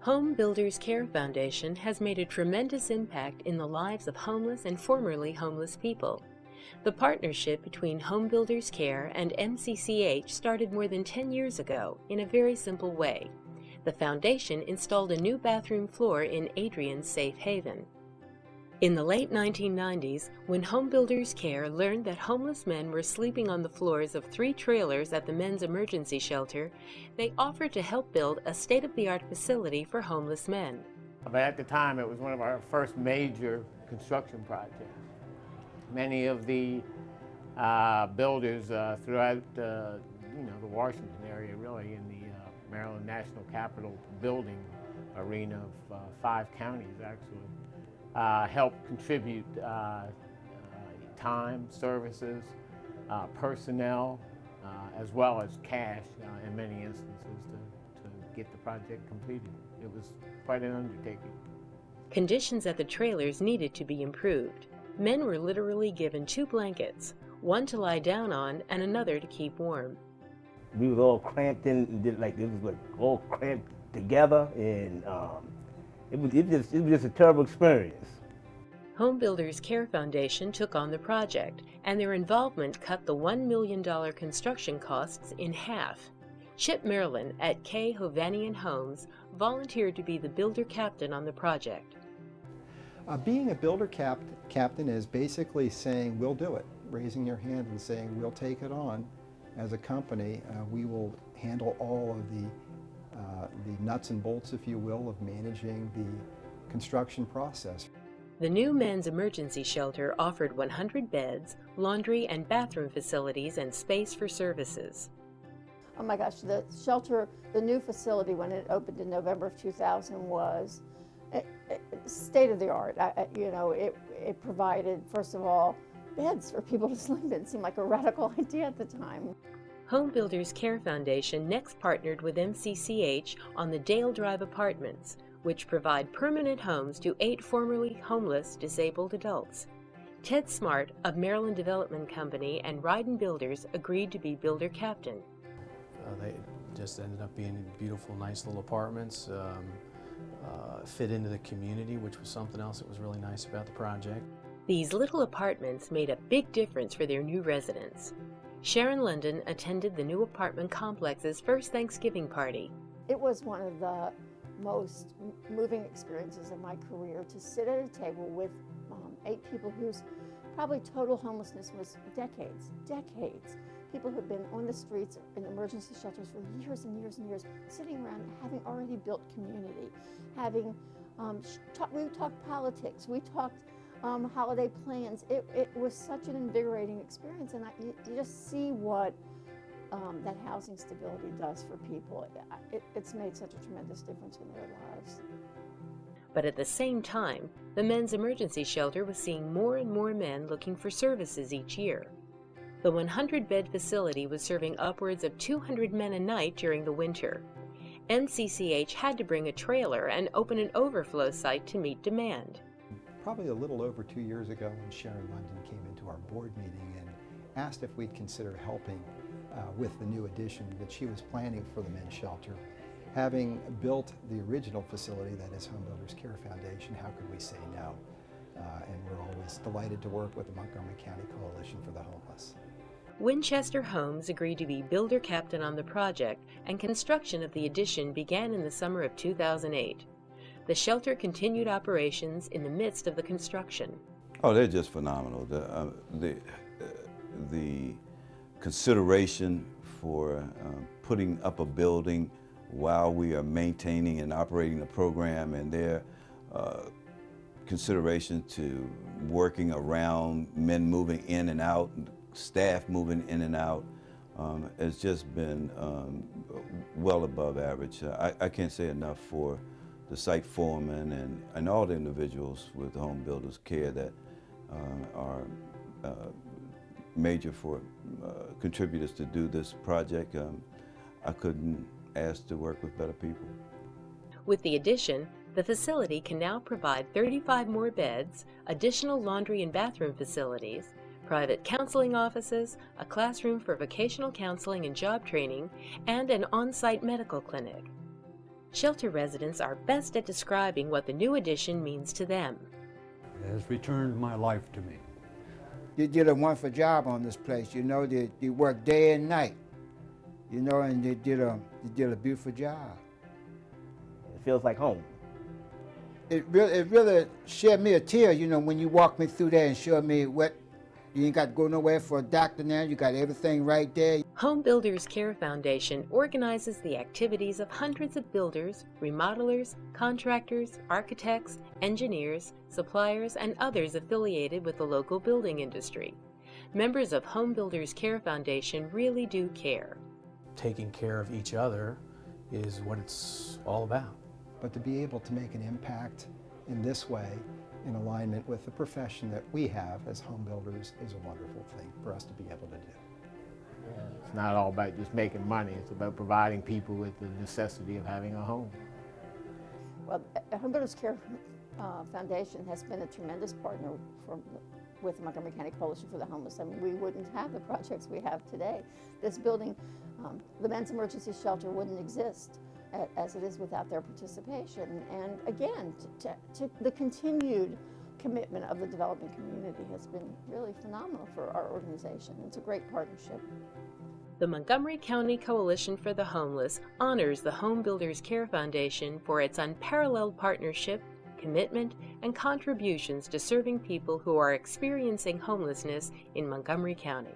Homebuilders Care Foundation has made a tremendous impact in the lives of homeless and formerly homeless people. The partnership between Homebuilders Care and MCCH started more than 10 years ago in a very simple way. The foundation installed a new bathroom floor in Adrian's safe haven. In the late 1990s, when Homebuilders Care learned that homeless men were sleeping on the floors of 3 trailers at the men's emergency shelter, they offered to help build a state-of-the-art facility for homeless men. But at the time, it was one of our first major construction projects. Many of the builders throughout the Washington area, really in the Maryland National Capital building arena of 5 counties actually, help contribute time, services, personnel, as well as cash in many instances to get the project completed. It was quite an undertaking. Conditions at the trailers needed to be improved. Men were literally given 2 blankets, one to lie down on and another to keep warm. We was all cramped in, and it was all cramped together, and it was just a terrible experience. Homebuilders Care Foundation took on the project, and their involvement cut the $1 million construction costs in half. Chip Maryland at K. Hovanian Homes volunteered to be the builder captain on the project. Being a builder captain is basically saying, we'll do it, raising your hand and saying, we'll take it on. As a company, we will handle all of the nuts and bolts, if you will, of managing the construction process. The new men's emergency shelter offered 100 beds, laundry and bathroom facilities, and space for services. Oh my gosh, the shelter, the new facility when it opened in November of 2000 was state of the art. It provided, first of all, beds for people to sleep in. It seemed like a radical idea at the time. Homebuilders Care Foundation next partnered with MCCH on the Dale Drive Apartments, which provide permanent homes to 8 formerly homeless disabled adults. Ted Smart of Maryland Development Company and Ryden Builders agreed to be builder captain. They just ended up being beautiful, nice little apartments, fit into the community, which was something else that was really nice about the project. These little apartments made a big difference for their new residents. Sharan London attended the new apartment complex's first Thanksgiving party. It was one of the most moving experiences of my career to sit at a table with 8 people whose probably total homelessness was decades. People who had been on the streets in emergency shelters for years and years and years, sitting around having already built community, having we talked politics, we talked holiday plans. It was such an invigorating experience, and you just see what that housing stability does for people. It's made such a tremendous difference in their lives. But at the same time, the men's emergency shelter was seeing more and more men looking for services each year. The 100-bed facility was serving upwards of 200 men a night during the winter. MCCH had to bring a trailer and open an overflow site to meet demand. Probably a little over 2 years ago when Sharan London came into our board meeting and asked if we'd consider helping with the new addition that she was planning for the men's shelter. Having built the original facility, that is Homebuilders Care Foundation, how could we say no? And we're always delighted to work with the Montgomery County Coalition for the Homeless. Winchester Homes agreed to be builder captain on the project, and construction of the addition began in the summer of 2008. The shelter continued operations in the midst of the construction. Oh, they're just phenomenal. The consideration for putting up a building while we are maintaining and operating the program, and their consideration to working around men moving in and out, staff moving in and out, has just been well above average. I can't say enough for the site foreman and all the individuals with Homebuilders Care that are major for contributors to do this project. I couldn't ask to work with better people. With the addition, the facility can now provide 35 more beds, additional laundry and bathroom facilities, private counseling offices, a classroom for vocational counseling and job training, and an on-site medical clinic. Shelter residents are best at describing what the new addition means to them. It has returned my life to me. They did a wonderful job on this place, you know. They worked day and night, you know, and they did a beautiful job. It feels like home. It really shed me a tear, you know, when you walked me through there and showed me what, you ain't got to go nowhere for a doctor now, you got everything right there. Homebuilders Care Foundation organizes the activities of hundreds of builders, remodelers, contractors, architects, engineers, suppliers, and others affiliated with the local building industry. Members of Homebuilders Care Foundation really do care. Taking care of each other is what it's all about. But to be able to make an impact in this way, in alignment with the profession that we have as home builders, is a wonderful thing for us to be able to do. It's not all about just making money. It's about providing people with the necessity of having a home. Well, Homebuilders Care Foundation has been a tremendous partner with the Montgomery County Coalition for the Homeless. I mean, we wouldn't have the projects we have today. This building, the men's emergency shelter wouldn't exist as it is without their participation. And again, to the continued commitment of the development community has been really phenomenal for our organization. It's a great partnership. The Montgomery County Coalition for the Homeless honors the Homebuilders Care Foundation for its unparalleled partnership, commitment, and contributions to serving people who are experiencing homelessness in Montgomery County.